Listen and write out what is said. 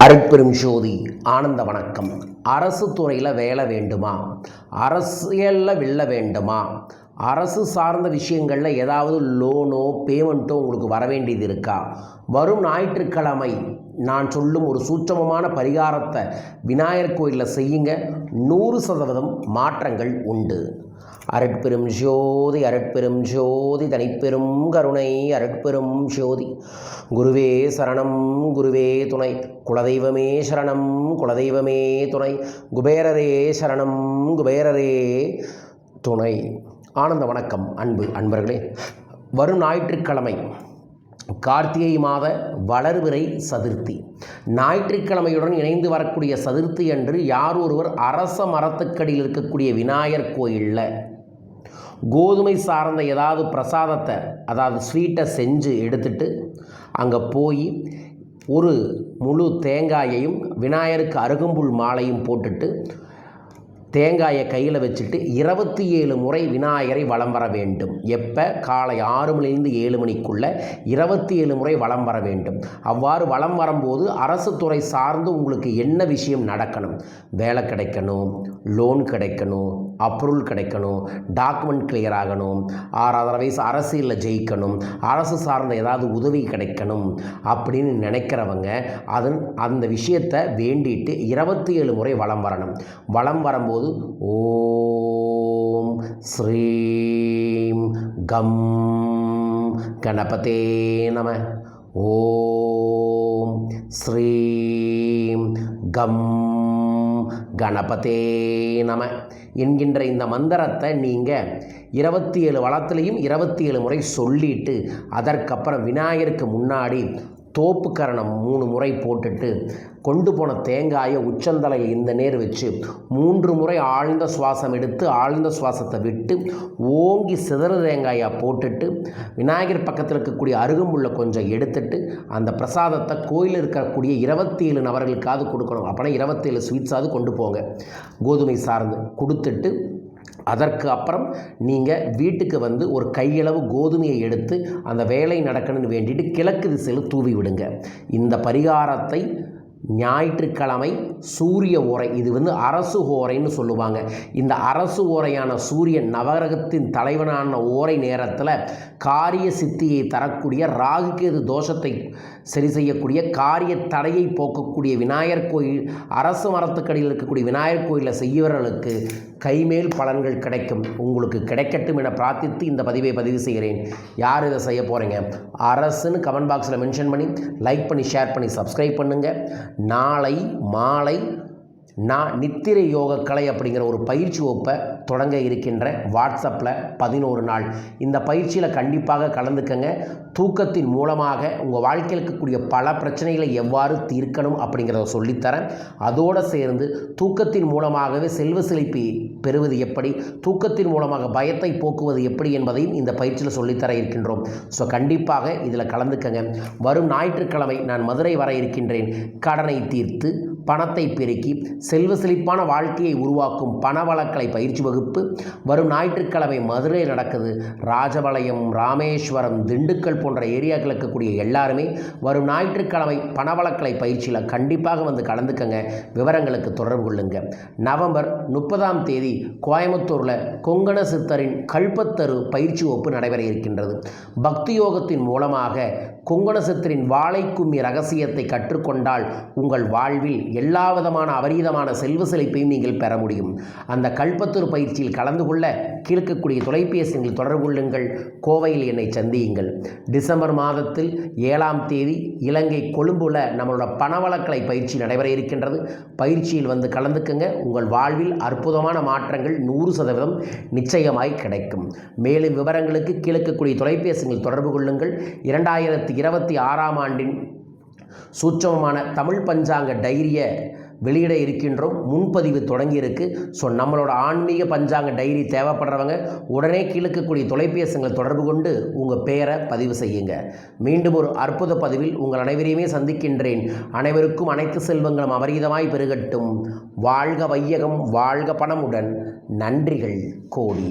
அருட்பெரும் ஜோதி ஆனந்த வணக்கம். அரசு துறையில் வேலை வேண்டுமா? அரசியலில் வெல்ல வேண்டுமா? அரசு சார்ந்த விஷயங்களில் ஏதாவது லோனோ பேமெண்ட்டோ உங்களுக்கு வர வேண்டியது இருக்கா? வரும் ஞாயிற்றுக்கிழமை நான் சொல்லும் ஒரு சூட்சமமான பரிகாரத்தை விநாயகர் கோயிலில் செய்யுங்க. 100% மாற்றங்கள் உண்டு. அருட்பெரும் ஜோதி அருட்பெரும் ஜோதி தனிப்பெரும் கருணை அருட்பெரும் ஜோதி. குருவே சரணம் குருவே துணை, குலதெய்வமே சரணம் குலதெய்வமே துணை, குபேரரே சரணம் குபேரரே துணை. ஆனந்த வணக்கம் அன்பர்களே. வரும் ஞாயிற்றுக்கிழமை கார்த்திகை மாத வளர்பிறை சதுர்த்தி. ஞாயிற்றுக்கிழமையுடன் இணைந்து வரக்கூடிய சதுர்த்தி அன்று யார் ஒருவர் அரச மரத்துக்கடியில் இருக்கக்கூடிய விநாயகர் கோயிலில் கோதுமை சார்ந்த ஏதாவது பிரசாதத்தை, அதாவது ஸ்வீட்டை செஞ்சு எடுத்துட்டு அங்கே போய் ஒரு முழு தேங்காயையும் விநாயகருக்கு அருகம்புல் மாலையும் போட்டுட்டு தேங்காயை கையில் வச்சுட்டு 27 முறை விநாயகரை வலம் வர வேண்டும். எப்போ? காலை 6 மணிலேருந்து 7 மணிக்குள்ளே 27 முறை வலம் வர வேண்டும். அவ்வாறு வலம் வரும்போது அரசு துறை சார்ந்து உங்களுக்கு என்ன விஷயம் நடக்கணும்? வேலை கிடைக்கணும், லோன் கிடைக்கணும், அப்ரூவல் கிடைக்கணும், டாக்குமெண்ட் கிளியர் ஆகணும், 6வது வயசு அரசியலில் ஜெயிக்கணும், அரசு சார்ந்த ஏதாவது உதவி கிடைக்கணும் அப்படின்னு நினைக்கிறவங்க அந்த விஷயத்தை வேண்டிட்டு 27 முறை வலம் வரணும். வலம் வரும்போது ஓம் ஸ்ரீம் கம் கணபதே நம, ஓம் ஸ்ரீம் கம் கணபதே நம என்கின்ற இந்த மந்திரத்தை நீங்கள் 27 வளத்திலையும் 27 முறை சொல்லிட்டு அதற்கப்புறம் விநாயகருக்கு முன்னாடி தோப்பு கரணம் 3 முறை போட்டுட்டு கொண்டு போன தேங்காயை உச்சந்தலையில் இந்த நேர் வச்சு 3 முறை ஆழ்ந்த சுவாசம் எடுத்து ஆழ்ந்த சுவாசத்தை விட்டு ஓங்கி சிதற தேங்காயை போட்டுட்டு விநாயகர் பக்கத்தில் இருக்கக்கூடிய அருகம்புல்லை கொஞ்சம் எடுத்துட்டு அந்த பிரசாதத்தை கோயிலில் இருக்கக்கூடிய 27 நபர்களுக்காவது கொடுக்கணும். அப்படின்னா 27 ஸ்வீட்ஸாவது கொண்டு போங்க, கோதுமை சார்ந்து கொடுத்துட்டு அதற்கு அப்புறம் நீங்கள் வீட்டுக்கு வந்து ஒரு கையளவு கோதுமையை எடுத்து அந்த வேலை நடக்கணும்னு வேண்டிட்டு கிழக்கு திசையில் தூவி விடுங்க. இந்த பரிகாரத்தை ஞாயிற்றுக்கிழமை சூரிய ஓரை, இது அரசு ஓரைன்னு சொல்லுவாங்க. இந்த அரசு ஓரையான சூரியன் நவகிரகத்தின் தலைவனான ஓரை நேரத்தில் காரிய சித்தியை தரக்கூடிய ராகுகேது தோஷத்தை சரி செய்யக்கூடிய காரிய தடையை போக்கக்கூடிய விநாயகர் கோயில், அரசு மரத்துக்கடியில் இருக்கக்கூடிய விநாயகர் கோயிலில் செய்யவர்களுக்கு கைமேல் பலன்கள் கிடைக்கும். உங்களுக்கு கிடைக்கட்டும் என பிரார்த்தித்து இந்த பதிவை பதிவு செய்கிறேன். யார் இதை செய்ய போகிறீங்க? அரசுன்னு கமெண்ட் பாக்ஸில் மென்ஷன் பண்ணி லைக் பண்ணி ஷேர் பண்ணி சப்ஸ்கிரைப் பண்ணுங்கள். நாளை மாலை நான் நித்திரை யோக கலை அப்படிங்கிற ஒரு பயிற்சி வகுப்பை தொடங்க இருக்கின்ற வாட்ஸ்அப்பில் 11 நாள். இந்த பயிற்சியில் கண்டிப்பாக கலந்துக்கங்க. தூக்கத்தின் மூலமாக உங்கள் வாழ்க்கையில் இருக்கக்கூடிய பல பிரச்சனைகளை எவ்வாறு தீர்க்கணும் அப்படிங்கிறத சொல்லித்தரேன். அதோடு சேர்ந்து தூக்கத்தின் மூலமாகவே செல்வ செழிப்பை பெறுவது எப்படி, தூக்கத்தின் மூலமாக பயத்தை போக்குவது எப்படி என்பதையும் இந்த பயிற்சியில் சொல்லித்தர இருக்கின்றோம். ஸோ கண்டிப்பாக இதில் கலந்துக்கங்க. வரும் ஞாயிற்றுக்கிழமை நான் மதுரை வர இருக்கின்றேன். கடனை தீர்த்து பணத்தை பெருக்கி செல்வ செழிப்பான வாழ்க்கையை உருவாக்கும் பணவளக்கலை பயிற்சி வகுப்பு வரும் ஞாயிற்றுக்கிழமை மதுரை நடக்குது. ராஜபாளையம், ராமேஸ்வரம், திண்டுக்கல் போன்ற ஏரியாக்கள் இருக்கக்கூடிய எல்லாருமே வரும் ஞாயிற்றுக்கிழமை பணவளக்கலை பயிற்சியில் கண்டிப்பாக வந்து கலந்துக்கங்க. விவரங்களுக்கு தொடர்பு கொள்ளுங்க. நவம்பர் 30ஆம் தேதி கோயம்புத்தூரில் கொங்கண சித்தரின் கல்பத்தரு பயிற்சி வகுப்பு நடைபெற இருக்கின்றது. பக்தி யோகத்தின் மூலமாக கொங்கண சித்தரின் வாழை கும்மி ரகசியத்தை கற்றுக்கொண்டால் உங்கள் வாழ்வில் எல்லா விதமான அபரீதமான செல்வ செழிப்பையும் நீங்கள் பெற முடியும். அந்த கல்பத்தூர் பயிற்சியில் கலந்து கொள்ள கீழ்க்கக்கூடிய தொலைபேசியில் தொடர்பு கொள்ளுங்கள். கோவையில் என்னை சந்தியுங்கள். டிசம்பர் மாதத்தில் 7ஆம் தேதி இலங்கை கொழும்புல நம்மளோட பணவளக்கலை பயிற்சி நடைபெற இருக்கின்றது. பயிற்சியில் வந்து கலந்துக்குங்க. உங்கள் வாழ்வில் அற்புதமான மாற்றங்கள் 100% நிச்சயமாய் கிடைக்கும். மேலும் விவரங்களுக்கு கீழ்க்கக்கூடிய தொலைபேசியில் தொடர்பு கொள்ளுங்கள். 2026ஆம் ஆண்டின் சூட்சமமான தமிழ் பஞ்சாங்க டைரியை வெளியிட இருக்கின்றோம். முன்பதிவு தொடங்கியிருக்கு. ஸோ நம்மளோட ஆன்மீக பஞ்சாங்க டைரி தேவைப்படுறவங்க உடனே கீழக்கக்கூடிய தொலைபேசிகளை தொடர்பு கொண்டு உங்கள் பெயரை பதிவு செய்யுங்க. மீண்டும் ஒரு அற்புத பதிவில் உங்கள் அனைவரையுமே சந்திக்கின்றேன். அனைவருக்கும் அனைத்து செல்வங்களும் அபரீதமாய் பெருகட்டும். வாழ்க வையகம், வாழ்க பணமுடன். நன்றிகள் கோடி.